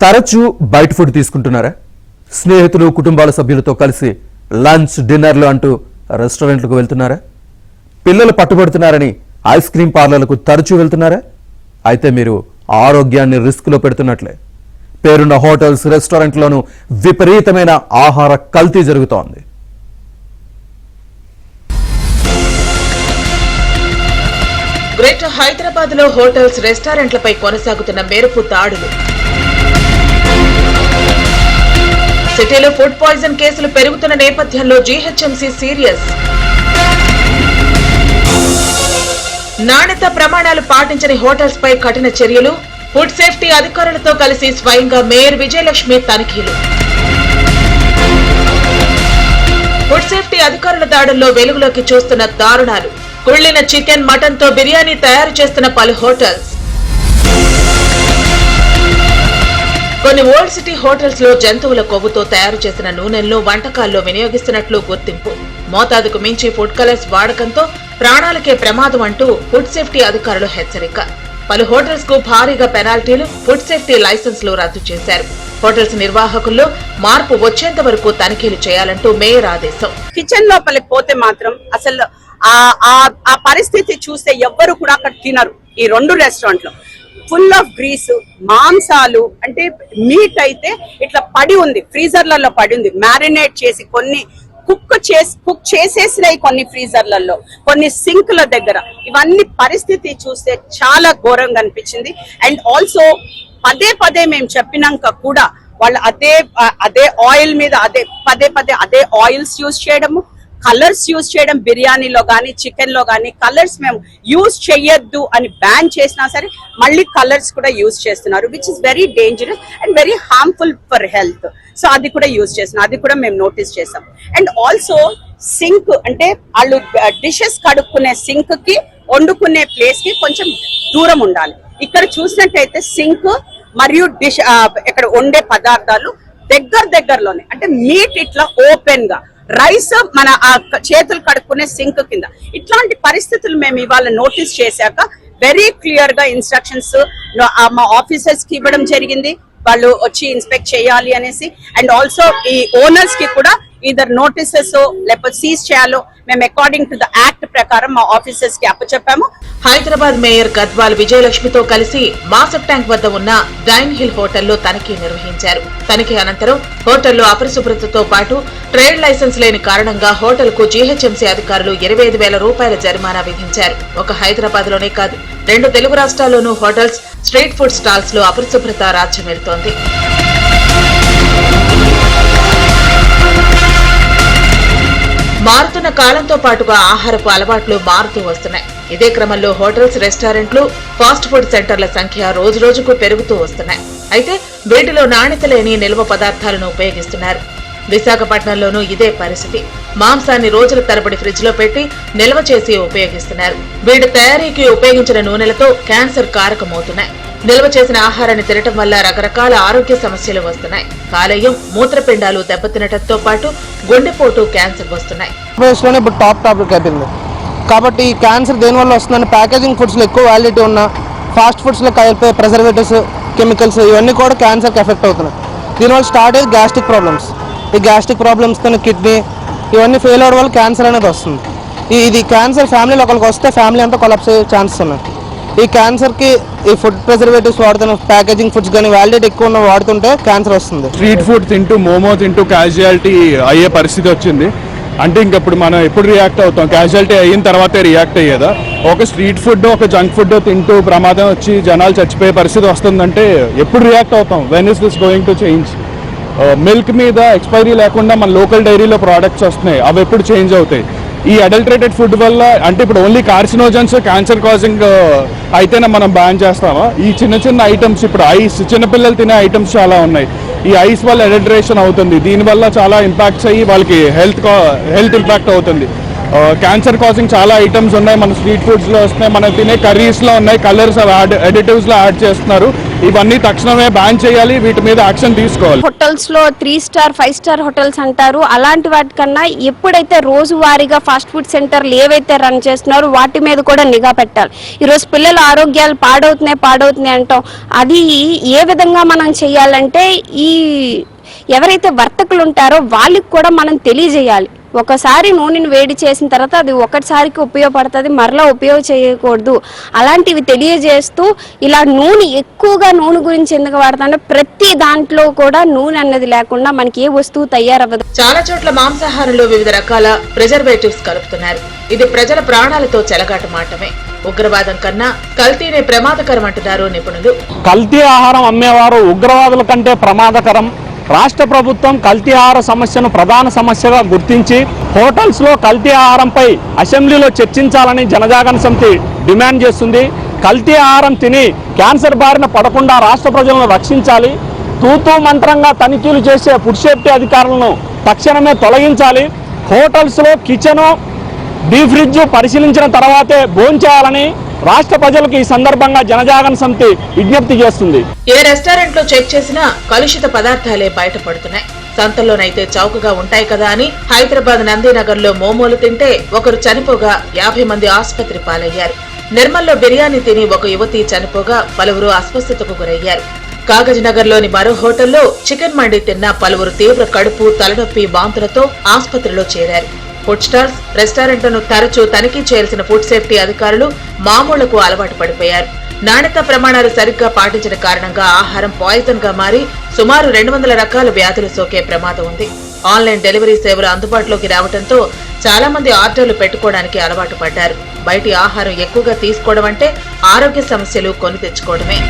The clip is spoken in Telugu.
తరచూ బయట ఫుడ్ తీసుకుంటున్నారా? స్నేహితులు కుటుంబాల సభ్యులతో కలిసి లంచ్ డిన్నర్లు అంటూ రెస్టారెంట్లకు వెళ్తున్నారా? పిల్లలు పట్టుబడుతున్నారని ఐస్ క్రీం పార్లర్లకు తరచూ వెళ్తున్నారా? అయితే మీరు ఆరోగ్యాన్ని రిస్క్లో పెడుతున్నట్లే. పేరున్న హోటల్స్ రెస్టారెంట్లోనూ విపరీతమైన ఆహార కల్తీ జరుగుతోంది. గ్రేటర్ హైదరాబాద్ లో హోటల్స్ రెస్టారెంట్లపై కొనసాగుతున్న మెరుపు దాడులు. సిటీలో ఫుడ్ పాయిజన్ కేసులు పెరుగుతున్న నేపథ్యంలో జీహెచ్ఎంసీ సీరియస్. నాణ్యత ప్రమాణాలు పాటించని హోటల్స్ పై కఠిన చర్యలు. ఫుడ్ సేఫ్టీ అధికారులతో కలిసి స్వయంగా మేయర్ విజయలక్ష్మి తనిఖీలు. ఫుడ్ సేఫ్టీ అధికారుల దాడుల్లో వెలుగులోకి చూస్తున్న దారుణాలు. కుళ్లిన చికెన్, మటన్ తో బిర్యానీ తయారు చేస్తున్న పలు హోటల్స్. కొన్ని ఓల్డ్ సిటీ హోటల్స్ లో జంతువుల కొవ్వుతో తయారు చేసిన నూనెలను వంటకాల్లో వినియోగిస్తున్నట్లు గుర్తింపు. మోతాదుకు మించి ఫుడ్ కలర్స్ వాడకంతో ప్రాణాలకే ప్రమాదం అంటూ ఫుడ్ సేఫ్టీ అధికారులు హెచ్చరిక. పలు హోటల్స్ కు భారీగా పెనాల్టీలు, ఫుడ్ సేఫ్టీ లైసెన్సులు రద్దు చేశారు. హోటల్స్ నిర్వాహకుల్లో మార్పు వచ్చేంత వరకు తనిఖీలు చేయాలంటూ మేయర్ ఆదేశం. కిచెన్ లోపలికి పోతే మాత్రం అసలు ఆ పరిస్థితి చూస్తే ఎవ్వరు కూడా అక్కడ తినరు. ఈ రెండు రెస్టారెంట్లు ఫుల్ ఆఫ్ గ్రీస్, మాంసాలు, అంటే మీట్ అయితే ఇట్లా పడి ఉంది, ఫ్రీజర్లలో పడి ఉంది, మ్యారినేట్ చేసి కొన్ని కుక్ చేసేసినాయి కొన్ని ఫ్రీజర్లలో, కొన్ని సింక్ల దగ్గర. ఇవన్నీ పరిస్థితి చూస్తే చాలా ఘోరంగా అనిపించింది. అండ్ ఆల్సో పదే పదే మేము చెప్పినాక కూడా వాళ్ళు అదే ఆయిల్ మీద పదే అదే ఆయిల్స్ యూజ్ చేయడము, కలర్స్ యూజ్ చేయడం. బిర్యానీలో కానీ చికెన్ లో కానీ కలర్స్ మేము యూజ్ చేయొద్దు అని బ్యాన్ చేసినా సరే మళ్ళీ కలర్స్ కూడా యూజ్ చేస్తున్నారు, which is very dangerous and very harmful for health. So అది కూడా యూజ్ చేస్తున్నాం, అది కూడా మేము నోటీస్ చేసాం. అండ్ ఆల్సో సింక్, అంటే వాళ్ళు డిషెస్ కడుక్కునే సింక్ కి వండుకునే ప్లేస్ కి కొంచెం దూరం ఉండాలి. ఇక్కడ చూసినట్టయితే సింక్ మరియు డిష్ ఇక్కడ వండే పదార్థాలు దగ్గరలోనే, అంటే మీట్ ఇట్లా ఓపెన్ గా, రైస్ మన చేతులు కడుక్కునే సింక్ కింద. ఇట్లాంటి పరిస్థితులు మేము ఇవాళ నోటీస్ చేశాక వెరీ క్లియర్ గా ఇన్స్ట్రక్షన్స్ మా ఆఫీసర్స్ కి ఇవ్వడం జరిగింది, వాళ్ళు వచ్చి ఇన్స్పెక్ట్ చేయాలి అనేసి. అండ్ ఆల్సో ఈ ఓనర్స్ కి కూడా ఈధర్ నోటీసెస్ లేకపోతే సీజ్ చేయాలో మేము అకార్డింగ్ టు ద యాక్ట్ ప్రకారం మా ఆఫీసర్స్ కి అప్పచెప్పాము. హైదరాబాద్ మేయర్ గద్వాల్ విజయలక్ష్మితో కలిసి మాసప్ ట్యాంక్ వద్ద ఉన్న డైన్ హిల్ హోటల్లో తనిఖీ నిర్వహించారు. తనిఖీ అనంతరం హోటల్లో అపరిశుభ్రతతో పాటు ట్రేడ్ లైసెన్స్ లేని కారణంగా హోటల్ కు జీహెచ్ఎంసీ అధికారులు 25,000 రూపాయల జరిమానా విధించారు. ఒక హైదరాబాద్ లోనే కాదు, 2 తెలుగు రాష్ట్రాల్లోనూ హోటల్స్, స్ట్రీట్ ఫుడ్ స్టాల్స్ లో అపరిశుభ్రత రాజ్యమేలుతోంది. మారుతున్న కాలంతో పాటుగా ఆహారపు అలవాట్లు మారుతూ వస్తున్నాయి. ఇదే క్రమంలో హోటల్స్, రెస్టారెంట్లు, ఫాస్ట్ ఫుడ్ సెంటర్ల సంఖ్య రోజురోజుకు పెరుగుతూ వస్తున్నాయి. అయితే వీటిలో నాణ్యత లేని నిల్వ పదార్థాలను ఉపయోగిస్తున్నారు. విశాఖపట్నంలోనూ ఇదే పరిస్థితి. మాంసాన్ని రోజుల తరబడి ఫ్రిడ్జ్ లో పెట్టి నిల్వ చేసి ఉపయోగిస్తున్నారు. వీటి తయారీకి ఉపయోగించిన నూనెలతో క్యాన్సర్ కారకమవుతున్నాయి. నిల్వ చేసిన ఆహారాన్ని తినటం వల్ల రకరకాల ఆరోగ్య సమస్యలు వస్తున్నాయి. కాలేయం, మూత్రపిండాలు దెబ్బతినటంతో పాటు గుండెపోటు, క్యాన్సర్ వస్తున్నాయి. ఇప్పుడు టాప్ అయిపోయింది కాబట్టి ఈ క్యాన్సర్ దేనివల్ల వస్తుందని ప్యాకేజింగ్ ఫుడ్స్లో ఎక్కువ వ్యాలిడిటీ ఉన్న ఫాస్ట్ ఫుడ్స్లో కలిపే ప్రిజర్వేటివ్స్, కెమికల్స్ ఇవన్నీ కూడా క్యాన్సర్కి ఎఫెక్ట్ అవుతున్నాయి. దీనివల్ల స్టార్ట్ అయ్యేది గ్యాస్ట్రిక్ ప్రాబ్లమ్స్. ఈ గ్యాస్ట్రిక్ ప్రాబ్లమ్స్తో కిడ్నీ ఇవన్నీ ఫెయిల్ అవ్వడం వల్ల క్యాన్సర్ అనేది వస్తుంది. ఇది క్యాన్సర్ ఫ్యామిలీలో ఒకరికి వస్తే ఫ్యామిలీ అంతా కొలాప్స్ అయ్యే ఛాన్సెస్ ఉన్నాయి. ఈ క్యాన్సర్కి ఈ ఫుడ్ ప్రిజర్వేటివ్స్ వాడుతున్న ప్యాకేజింగ్ ఫుడ్స్ కానీ వ్యాలిడిటీ ఎక్కువ ఉన్న వాడుతుంటే క్యాన్సర్ వస్తుంది. స్ట్రీట్ ఫుడ్ తింటూ మోమో తింటూ క్యాజువాలిటీ అయ్యే పరిస్థితి వచ్చింది. అంటే ఇంకప్పుడు మనం ఎప్పుడు రియాక్ట్ అవుతాం? క్యాజువాలిటీ అయిన తర్వాతే రియాక్ట్ అయ్యేదా? ఒక స్ట్రీట్ ఫుడ్, ఒక జంక్ ఫుడ్ తింటూ ప్రమాదం వచ్చి జనాలు చచ్చిపోయే పరిస్థితి వస్తుందంటే ఎప్పుడు రియాక్ట్ అవుతాం? When is this going to change? Milk మీద ఎక్స్పైరీ లేకుండా మన లోకల్ డైరీలో ప్రోడక్ట్స్ వస్తున్నాయి, అవి ఎప్పుడు చేంజ్ అవుతాయి? ఈ అడల్టరేటెడ్ ఫుడ్ వల్ల అంటే ఇప్పుడు ఓన్లీ కార్సినోజన్స్, క్యాన్సర్ కాజింగ్ అయితేనే మనం బ్యాన్ చేస్తామా? ఈ చిన్న ఐటమ్స్, ఇప్పుడు ఐస్, చిన్నపిల్లలు తినే ఐటమ్స్ చాలా ఉన్నాయి. ఈ ఐస్ వల్ల అడల్టరేషన్ అవుతుంది, దీనివల్ల చాలా ఇంపాక్ట్స్ అయ్యి వాళ్ళకి హెల్త్ ఇంపాక్ట్ అవుతుంది. క్యాన్సర్ కాజింగ్ చాలా ఐటమ్స్ ఉన్నాయి మన స్ట్రీట్ ఫుడ్స్లో వస్తున్నాయి, మనం తినే కర్రీస్లో ఉన్నాయి, కలర్స్, అడిటివ్స్లో యాడ్ చేస్తున్నారు. ఇవన్నీ తక్షణమే బ్యాన్ చేయాలి, వీటి మీద యాక్షన్ తీసుకోవాలి. హోటల్స్ లో 3 స్టార్ 5 స్టార్ హోటల్స్ అంటారు, అలాంటి వాటికన్నా ఎప్పుడైతే రోజువారీగా ఫాస్ట్ ఫుడ్ సెంటర్లు ఏవైతే రన్ చేస్తున్నారో వాటి మీద కూడా నిఘా పెట్టాలి. ఈరోజు పిల్లల ఆరోగ్యాలు పాడవుతున్నాయి అంటాం. అది ఏ విధంగా మనం చేయాలంటే ఈ ఎవరైతే వర్తకులు ఉంటారో వాళ్ళకి కూడా మనం తెలియజేయాలి. ఒకసారి నూనెని వేడి చేసిన తర్వాత అది ఒకటిసారికి ఉపయోగపడుతుంది, మరలా ఉపయోగం చేయకూడదు. అలాంటివి తెలియజేస్తూ ఇలా ఎక్కువగా నూనె గురించి ఎందుకు వాడతామంటే ప్రతి దాంట్లో కూడా నూనె అన్నది లేకుండా మనకి ఏ వస్తువు తయారవ్వదు. చాలా చోట్ల మాంసాహారంలో వివిధ రకాల ప్రిజర్వేటివ్స్ కలుపుతున్నారు. ఇది ప్రజల ప్రాణాలతో చెలగాటమాటమే. ఉగ్రవాదం కన్నా కల్తీనే ప్రమాదకరం అంటున్నారు నిపుణులు. కల్తీ ఆహారం అమ్మేవారు ఉగ్రవాదుల కంటే ప్రమాదకరం. రాష్ట్ర ప్రభుత్వం కల్తీ ఆహార సమస్యను ప్రధాన సమస్యగా గుర్తించి హోటల్స్లో కల్తీ ఆహారంపై అసెంబ్లీలో చర్చించాలని జనజాగరణ సమితి డిమాండ్ చేస్తుంది. కల్తీ ఆహారం తిని క్యాన్సర్ బారిన పడకుండా రాష్ట్ర ప్రజలను రక్షించాలి. తూతూ మంత్రంగా తనిఖీలు చేసే ఫుడ్ సేఫ్టీ అధికారులను తక్షణమే తొలగించాలి. హోటల్స్లో కిచెను, డీప్ ఫ్రిడ్జ్ పరిశీలించిన తర్వాతే భోంచేయాలని రాష్ట్ర ప్రజలకు ఈ సందర్భంగా జనజాగరణ సమితి విజ్ఞప్తి చేస్తుంది. ఏ రెస్టారెంట్ లో చెక్ చేసినా కలుషిత పదార్థాలే బయటపడుతున్నాయి. సంతల్లోనైతే చౌకగా ఉంటాయి కదా అని హైదరాబాద్ నందీనగర్ లో మోమోలు తింటే ఒకరు చనిపోగా 50 మంది ఆసుపత్రి పాలయ్యారు. నిర్మల్లో బిర్యానీ తిని ఒక యువతి చనిపోగా పలువురు అస్వస్థతకు గురయ్యారు. కాగజ్ నగర్ లోని మరో హోటల్లో చికెన్ మండి తిన్న పలువురు తీవ్ర కడుపు, తలనొప్పి, వాంతులతో ఆసుపత్రిలో చేరారు. ఫుడ్ స్టాల్స్, రెస్టారెంట్లను తరచూ తనిఖీ చేయాల్సిన ఫుడ్ సేఫ్టీ అధికారులు మామూళ్లకు అలవాటు పడిపోయారు. నాణ్యత ప్రమాణాలు సరిగ్గా పాటించిన కారణంగా ఆహారం పాయిజన్ గా మారి సుమారు 200 రకాల వ్యాధులు సోకే ప్రమాదం ఉంది. ఆన్లైన్ డెలివరీ సేవలు అందుబాటులోకి రావడంతో చాలా మంది ఆర్డర్లు పెట్టుకోవడానికి అలవాటు పడ్డారు. బయటి ఆహారం ఎక్కువగా తీసుకోవడం అంటే ఆరోగ్య సమస్యలు కొని తెచ్చుకోవడమే.